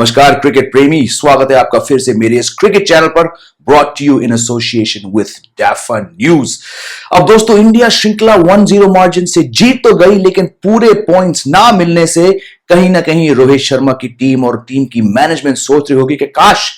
नमस्कार क्रिकेट प्रेमी, स्वागत है आपका फिर से मेरे इस क्रिकेट चैनल पर, brought to you in association with Dafa News. अब दोस्तों, इंडिया श्रृंखला 1-0 मार्जिन से जीत तो गई, लेकिन पूरे पॉइंट्स ना मिलने से कहीं ना कहीं रोहित शर्मा की टीम और टीम की मैनेजमेंट सोच रही होगी कि काश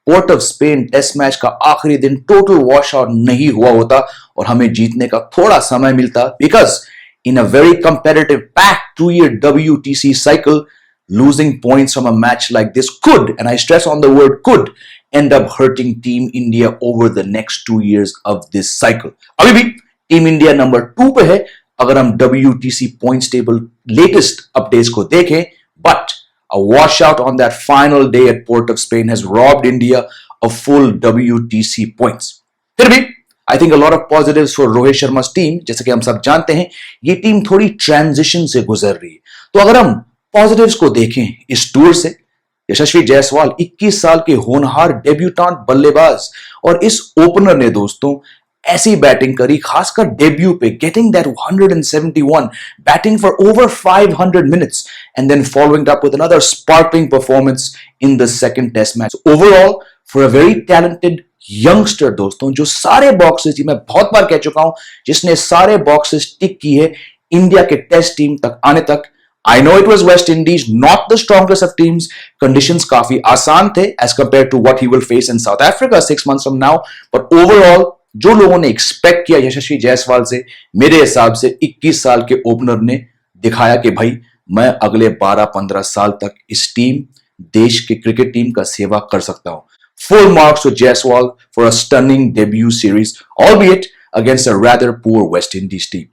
Port of Spain test match का आखिरी दिन टोटल वॉश आउट नहीं हुआ होता और हमें जीतने का थोड़ा समय मिलता, because in a very competitive packed 2-year WTC cycle, losing points from a match like this could, and I stress on the word could, end up hurting Team India over the next 2 years of this cycle. अभी भी Team India number 2 पे है अगर हम WTC points table latest updates को देखें, but a washout on that final day at Port of Spain has robbed India of full WTC points. फिर भी I think a lot of positives for Rohit Sharma's team. जैसे कि हम सब जानते हैं, ये टीम थोड़ी ट्रांजिशन से गुजर रही है, तो अगर हम पॉजिटिव्स को देखें इस टूर से, यशस्वी जायसवाल 21 साल के होनहार डेब्यूटेंट बल्लेबाज और इस ओपनर ने दोस्तों ऐसी बैटिंग करी, खासकर डेब्यू पे, getting that 171, batting for over 500 minutes and then following up with another sparkling performance in the second test match. Overall for a very talented youngster दोस्तों, जो सारे बॉक्सेस, मैं बहुत बार कह चुका हूं, जिसने सारे बॉक्सेस टिक की है इंडिया के टेस्ट टीम तक आने तक। I know it was West Indies, not the strongest of teams. Conditions काफी आसान थे as compared to what he will face in South Africa 6 months from now. But overall, जो लोगों ने एक्सपेक्ट किया यशस्वी जायसवाल से, मेरे हिसाब से 21 साल के ओपनर ने दिखाया कि भाई मैं अगले 12-15 साल तक इस टीम, देश के क्रिकेट टीम का सेवा कर सकता हूं। Full marks to Jaiswal for a stunning debut series, albeit against a rather poor West Indies team.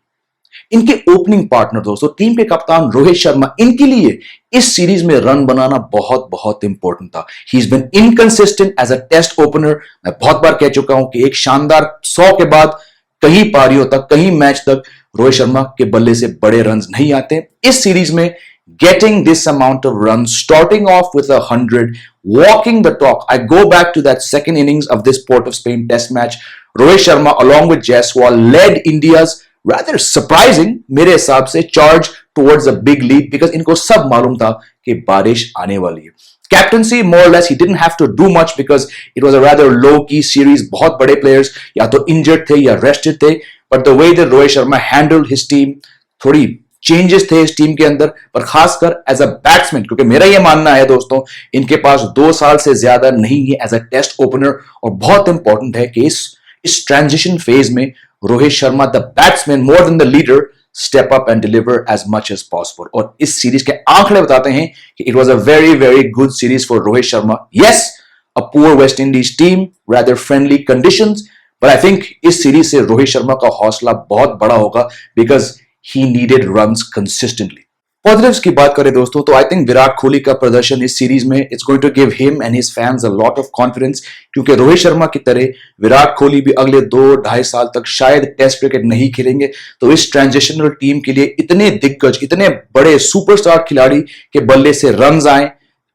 इनके ओपनिंग पार्टनर दोस्तों, टीम के कप्तान रोहित शर्मा, इनके लिए इस सीरीज में रन बनाना बहुत बहुत इंपॉर्टेंट था। He is been inconsistent as a test opener. मैं बहुत बार कह चुका हूं कि एक शानदार 100 के बाद कहीं पारियों तक, कहीं मैच तक रोहित शर्मा के बल्ले से बड़े रन नहीं आते। इस सीरीज में getting this amount of runs, starting off with 100, walking the talk. I go back to that second innings of this Port of Spain test match. Rohit Sharma along with Jaiswal led India's rather surprising, मेरे हिसाब से, charge towards a big lead, because इनको सब मालूम था कि बारिश आने वाली है। Captaincy, more or less, he didn't have to do much because it was a rather low-key series. बहुत बड़े players या तो injured थे या rested थे, but the way that Rohit Sharma handled his team, थोड़ी चेंजेस थे इस टीम के अंदर, पर खासकर एज अ बैट्समैन, क्योंकि मेरा यह मानना है दोस्तों, इनके पास 2 साल से ज्यादा नहीं है एज अ टेस्ट ओपनर, और बहुत इंपॉर्टेंट है कि इस ट्रांजिशन फेज में Rohit Sharma the batsman more than the leader step up and deliver as much as possible. और इस सीरीज के आंकड़े बताते हैं कि it was a very very good series for Rohit Sharma. Yes, a poor West Indies team, rather friendly conditions, but I think इस series से रोहित शर्मा का हौसला बहुत बड़ा होगा, because he needed runs consistently. Positives की बात करें दोस्तों, तो आई थिंक विराट कोहली का प्रदर्शन इस सीरीज में it's going to give him and his fans a lot of confidence, क्योंकि रोहित शर्मा की तरह विराट कोहली भी अगले 2-2.5 साल तक शायद टेस्ट क्रिकेट नहीं खेलेंगे। तो इस ट्रांजिशनल टीम के लिए इतने दिग्गज, इतने बड़े सुपरस्टार खिलाड़ी के बल्ले से रन्स आए।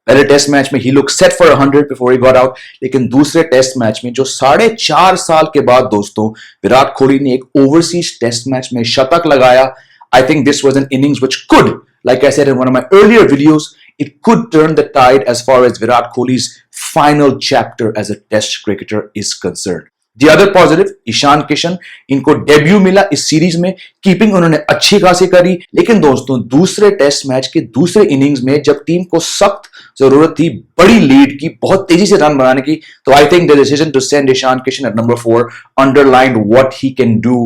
पहले टेस्ट मैच में ही look set for 100 before he got out, लेकिन दूसरे टेस्ट मैच में जो 4.5 साल के बाद दोस्तों विराट कोहली ने एक ओवरसीज टेस्ट मैच में शतक लगाया, I think this was an innings which could, like I said in one of my earlier videos, it could turn the tide as far as Virat Kohli's final chapter as a test cricketer is concerned. The other positive, Ishan Kishan, इनको debut मिला इस series में, keeping उन्होंने अच्छी खासी करी, लेकिन दोस्तों दूसरे टेस्ट मैच के दूसरे इनिंग्स में जब टीम को सख्त जरूरत थी बड़ी लीड की, बहुत तेजी से रन बनाने की, तो I think the decision to send Ishan Kishan at number 4 underlined what he can do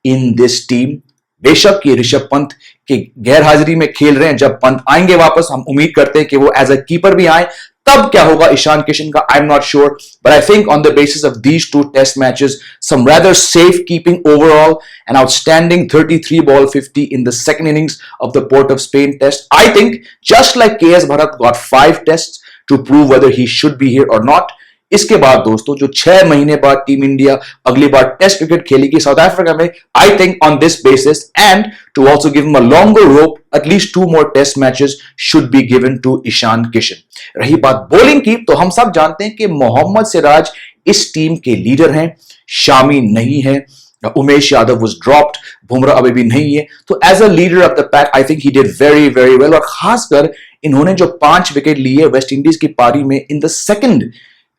in this team. बेशक ये ऋषभ पंत की गैर हाजिरी में खेल रहे हैं, जब पंत आएंगे वापस हम उम्मीद करते हैं कि वो एज अ कीपर भी आए, तब क्या होगा ईशान किशन का, I am not sure, but I think on the basis of these 2 test matches, some rather safe keeping overall, an outstanding 33 ball 50 in the second innings of the Port of Spain test. I think just like KS Bharat got 5 tests to prove whether he should be here or not, इसके बाद दोस्तों जो 6 महीने बाद team India अगली बार test cricket खेलेगी South Africa में, I think on this basis and to also give him a longer rope, at least 2 more test matches should be given to Ishan Kishan. रही बात बॉलिंग की, तो हम सब जानते हैं कि मोहम्मद सिराज इस टीम के लीडर हैं, शामी नहीं है, उमेश यादव वाज ड्रॉप्ड, बुमराह अभी भी नहीं है। तो as a leader of the pack I think he did very very well. और खासकर इन्होंने जो 5 विकेट लिए वेस्ट इंडीज की पारी में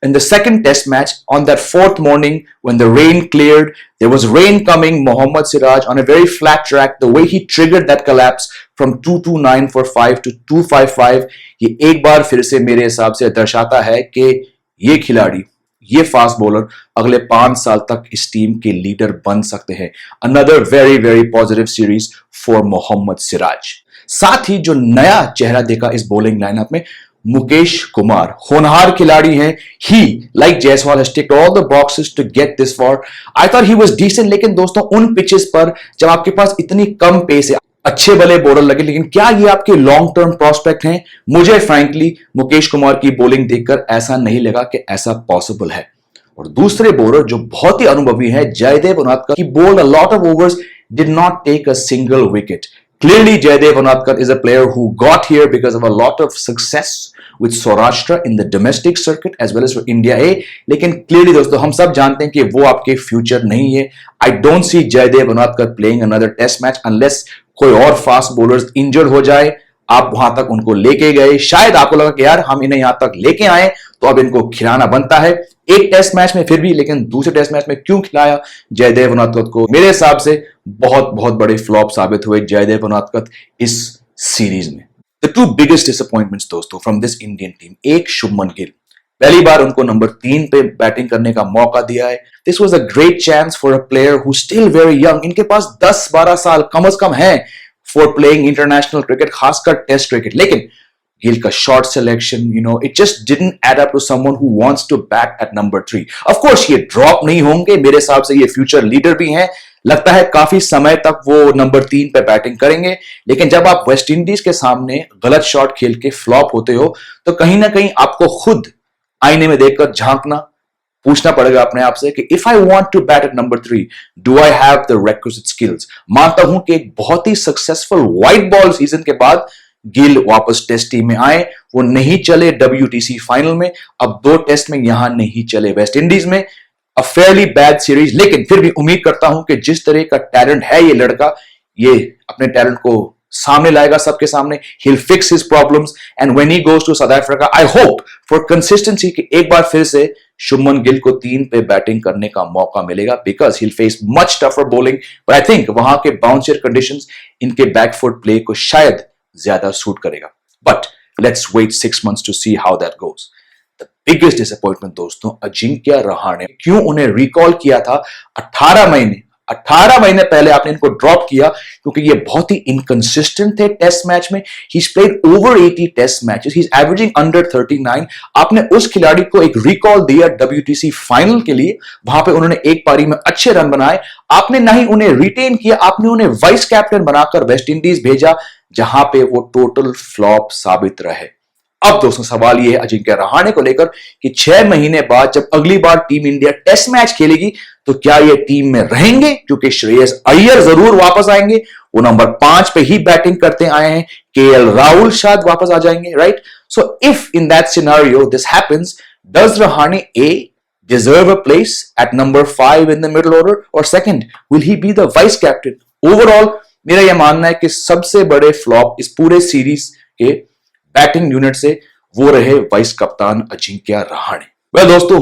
in the second test match on that fourth morning when the rain cleared, there was rain coming, Mohammad Siraj on a very flat track, the way he triggered that collapse from 229 for 5 to 255, ये एक बार फिर से मेरे हिसाब से दर्शाता है कि ये खिलाड़ी, ये फास्ट बॉलर अगले 5 साल तक इस टीम के लीडर बन सकते हैं। Another very very positive series for Mohammed Siraj. साथ ही जो नया चेहरा देखा इस बॉलिंग लाइनअप में, मुकेश कुमार होनहार खिलाड़ी हैं। He like Jaiswal has ticked all the boxes to get this for. I thought he was decent, लेकिन दोस्तों उन पिचेस पर जब आपके पास इतनी कम पेस है, अच्छे भले बॉलर लगे, लेकिन क्या ये आपके लॉन्ग टर्म प्रोस्पेक्ट हैं? मुझे फ्रैंकली मुकेश कुमार की बॉलिंग देखकर ऐसा नहीं लगा कि ऐसा पॉसिबल है। और दूसरे बॉलर जो बहुत ही अनुभवी है, जयदेव उनादकर, ही bowled a lot of overs, did not take a single wicket. Clearly, Jaydev Unadkat is a player who got here because of a lot of success with Saurashtra in the domestic circuit as well as for India A. लेकिन clearly दोस्तों हम सब जानते हैं कि वो आपके future नहीं है। I don't see Jaydev Unadkat playing another test match unless कोई और फास्ट बॉलर्स इंजर्ड हो जाए। आप वहां तक उनको लेके गए, शायद आपको लगा कि यार हम इन्हें यहां तक लेके आए तो अब इनको खिलाना बनता है। एक टेस्ट मैच में फिर भी, लेकिन दूसरे टेस्ट मैच में क्यों खिलाया जयदेव उनादकत को? मेरे हिसाब से बहुत बहुत बड़े फ्लॉप साबित हुए जयदेव उनादकत इस सीरीज में। द टू बिगेस्ट डिसअपॉइंटमेंट्स दोस्तों फ्रॉम दिस इंडियन टीम, एक शुभमन गिल, पहली बार उनको नंबर 3 पे बैटिंग करने का मौका दिया है। This was a great chance for a player who still very young. इनके पास 10-12 साल कम से कम है फॉर प्लेइंग इंटरनेशनल क्रिकेट, खासकर टेस्ट क्रिकेट। लेकिन गिल का short selection, it just didn't add up to someone who wants to bat at number 3. Of course ये drop नहीं होंगे, मेरे हिसाब से ये फ्यूचर लीडर भी हैं। लगता है काफी समय तक वो नंबर 3 पे बैटिंग करेंगे। लेकिन जब आप वेस्ट इंडीज के सामने गलत शॉट खेल के फ्लॉप होते हो तो कहीं ना कहीं आपको खुद आईने में देखकर झांकना, पूछना पड़ेगा अपने आप से कि if I want to bat at number 3, do I have the requisite skills? मानता हूं कि एक बहुत ही सक्सेसफुल व्हाइट बॉल सीजन के बाद गिल वापस टेस्ट टीम में आए। वो नहीं चले WTC फाइनल में, अब 2 टेस्ट में यहां नहीं चले वेस्ट इंडीज में। अ फेयरली बैड सीरीज, लेकिन फिर भी उम्मीद करता हूं कि जिस तरह का टैलेंट है ये लड़का, ये अपने टैलेंट को सामने लाएगा सबके सामने। He'll fix his problems and when he goes to South Africa, I hope for consistency कि एक बार फिर से शुभमन गिल को 3 पे बैटिंग करने का मौका मिलेगा, because he'll face much tougher bowling, but I think वहां के बाउंसर कंडीशंस इनके बैकफुट प्ले को शायद ज्यादा सूट करेगा। But let's wait 6 months to see how that goes. The biggest disappointment दोस्तों, अजिंक्य रहाणे। क्यों उन्हें रिकॉल किया था 18 महीने पहले आपने इनको ड्रॉप किया? क्योंकि ये बहुत ही इनकंसिस्टेंट थे टेस्ट मैच में। He's played over 80 test matches, he's averaging under 39। आपने उस खिलाड़ी को एक रिकॉल दिया WTC फाइनल के लिए, वहां पे उन्होंने एक पारी में अच्छे रन बनाए। आपने ना ही उन्हें रिटेन किया, आपने उन्हें वाइस कैप्टन बनाकर वेस्ट इंडीज भेजा, जहां पे वो टोटल फ्लॉप साबित रहे। अब दोस्तों सवाल ये है अजिंक्य रहाणे को लेकर कि 6 महीने बाद जब अगली बार टीम इंडिया टेस्ट मैच खेलेगी तो क्या ये टीम में रहेंगे? क्योंकि श्रेयस अय्यर जरूर वापस आएंगे, वो नंबर 5 पे ही बैटिंग करते आए हैं। KL राहुल शायद वापस आ जाएंगे, right? So if in that scenario this happens, does Rahane A deserve a place at number 5 in the middle order, or second, will he be the vice captain? Overall मेरा यह मानना है कि सबसे बड़े फ्लॉप इस पूरे सीरीज के बैटिंग यूनिट से वो रहे वाइस कप्तान अजिंक्य रहाणे। वेल दोस्तों,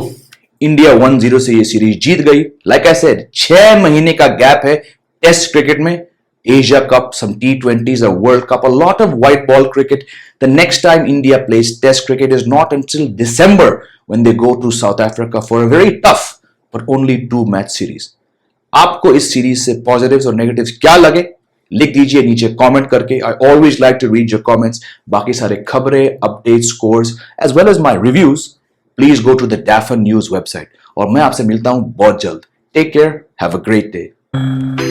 इंडिया 1-0 से ये सीरीज जीत गई। लाइक आई सेड, 6 महीने का गैप है टेस्ट क्रिकेट में। Asia Cup, some T20s, a World Cup, a lot of white ball cricket. The next time India plays test cricket is not until December when they go to South Africa for a very tough but only 2 match series. आपको इस series से positives और negatives क्या लगे लिख दीजिए नीचे comment करके। I always like to read your comments. बाकी सारे खबरें, update, scores as well as my reviews, please go to the Dafa News website. और मैं आपसे मिलता हूं बहुत जल्द। Take care, have a great day.